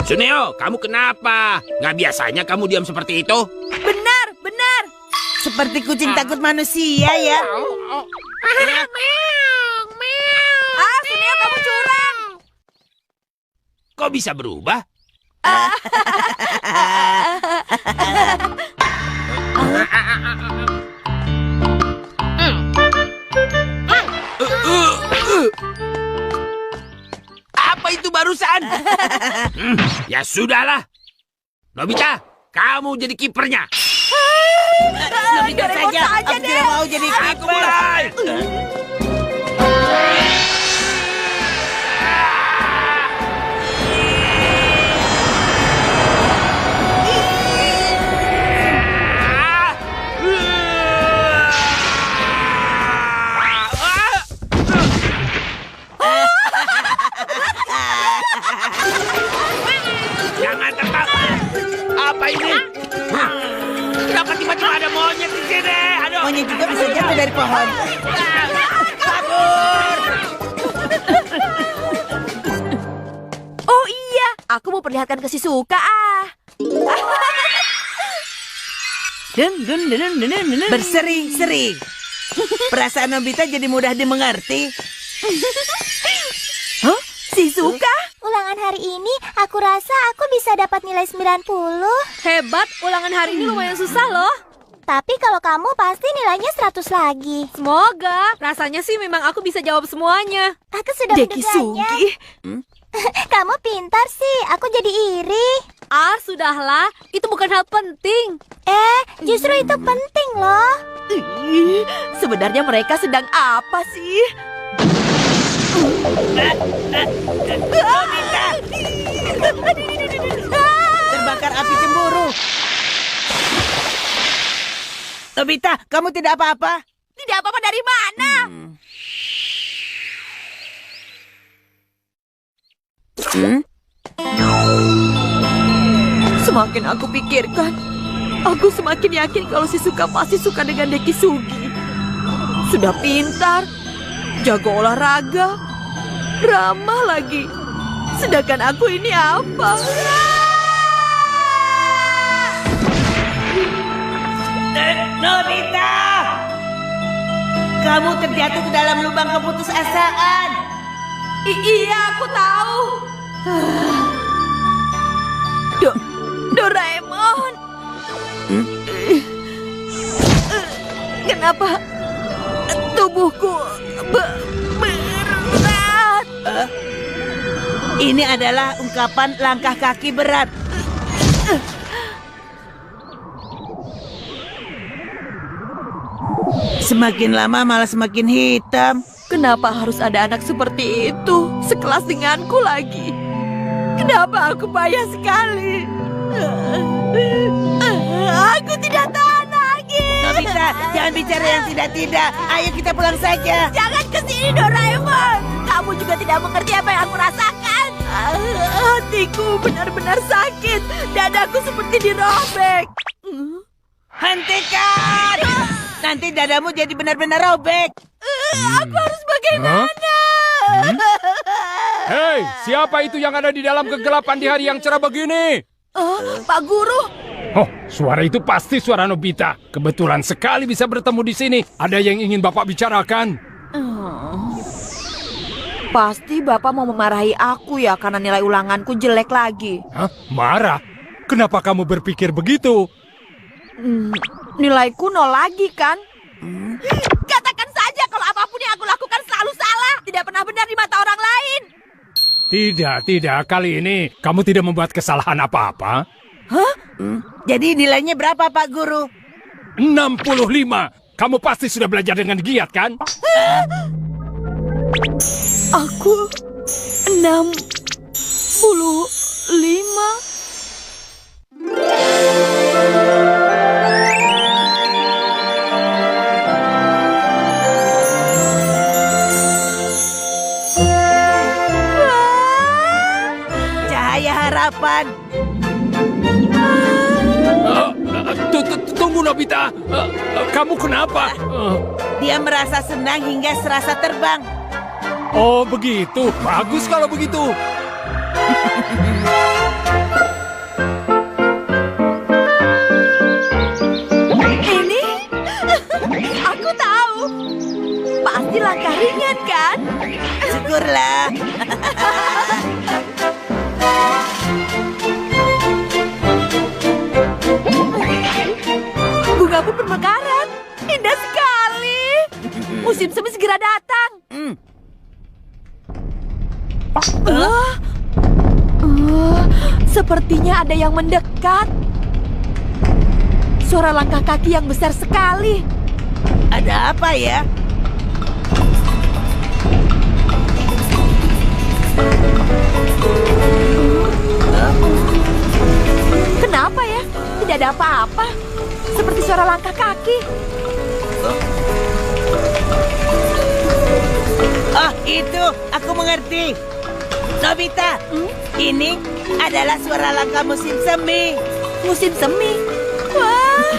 Suneo, kamu kenapa? Nggak biasanya kamu diam seperti itu? Benar. Seperti kucing takut manusia ya. Suneo, kamu curang. Kok bisa berubah? Apa itu barusan? Ya sudahlah. Nobita, kamu jadi kipernya. Nobita saja. Aku tidak mau jadi Aku kiper. mulai. Jangan tertawa. Apa ini? Kenapa tiba-tiba ada monyet di sini? Aduh. Monyet juga bisa jatuh dari pohon. Kabur. Oh iya, aku mau perlihatkan ke Shizuka. Berseri-seri. Perasaan Nobita jadi mudah dimengerti. Hah? Shizuka? Ulangan hari ini, aku rasa aku bisa dapat nilai 90. Hebat, ulangan hari ini lumayan susah loh. Tapi kalau kamu pasti nilainya 100 lagi. Semoga, rasanya sih memang aku bisa jawab semuanya. Aku sudah Deki menduganya. Sugi. Kamu pintar sih, aku jadi iri. Sudahlah, itu bukan hal penting. Justru itu penting loh. Sebenarnya mereka sedang apa sih? Terbakar api cemburu. Nobita, kamu tidak apa-apa? Tidak apa-apa dari mana? Semakin aku pikirkan, aku semakin yakin kalau Shizuka pasti suka dengan Deki Sugi. Sudah pintar, jago olahraga, ramah lagi. Sedangkan aku ini apa? Nobita! Kamu terjatuh ke dalam lubang keputusasaan. Iya, aku tahu. Doraemon. Kenapa tubuhku berat? Ini adalah ungkapan langkah kaki berat. Semakin lama malah semakin hitam. Kenapa harus ada anak seperti itu? Sekelas denganku lagi. Kenapa aku payah sekali? Aku tidak tahan lagi. Nobita, jangan bicara yang tidak-tidak. Ayo kita pulang saja. Jangan kesini, Doraemon. Kamu juga tidak mengerti apa yang aku rasakan. Hatiku benar-benar sakit. Dadaku seperti dirobek. Hentikan! Nanti dadamu jadi benar-benar robek. Aku harus bagaimana? Hei, siapa itu yang ada di dalam kegelapan di hari yang cerah begini? Pak Guru. Oh, suara itu pasti suara Nobita. Kebetulan sekali bisa bertemu di sini. Ada yang ingin Bapak bicarakan? Pasti Bapak mau memarahi aku ya karena nilai ulanganku jelek lagi. Hah? Marah? Kenapa kamu berpikir begitu? Nilaiku 0 lagi kan? Katakan saja kalau apapun yang aku lakukan selalu salah. Tidak pernah benar di mata orang lain. Tidak. Kali ini kamu tidak membuat kesalahan apa-apa. Hah? Jadi nilainya berapa, Pak Guru? 65. Kamu pasti sudah belajar dengan giat, kan? Aku 65. Cahaya harapan. Tunggu, Nobita. Kamu kenapa? Dia merasa senang hingga serasa terbang. Oh, begitu. Bagus kalau begitu. Ini? Aku tahu. Pasti langkah ringan, kan? Syukurlah. Bunga pun bermekaran. Indah sekali. Musim semi segera datang. Sepertinya ada yang mendekat. Suara langkah kaki yang besar sekali. Ada apa ya? Kenapa ya? Tidak ada apa-apa. Seperti suara langkah kaki. Oh, itu. Aku mengerti. Nobita, ini adalah suara langkah musim semi. Musim semi? Wah,